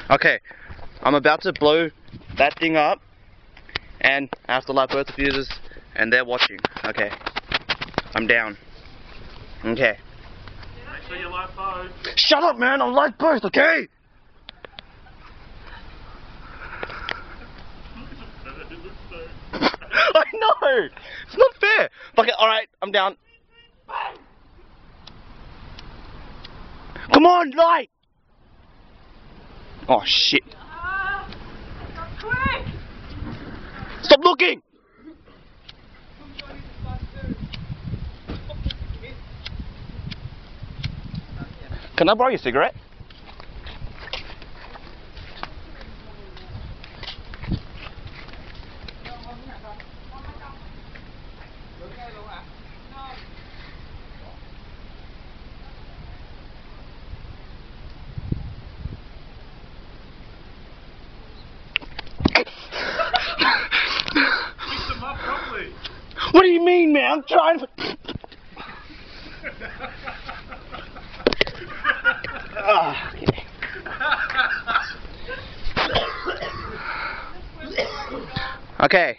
Okay, I'm about to blow that thing up, and I have to light both the fuses, and they're watching. Okay, I'm down. Okay. Make sure you light both. Shut up, man! I'll light both, okay? I know! It's not fair! Fuck it, alright, I'm down. Come on, light! Oh shit. Quick! Stop looking! Can I borrow your cigarette? Fix them up properly. What do you mean, man? I'm trying to... Okay.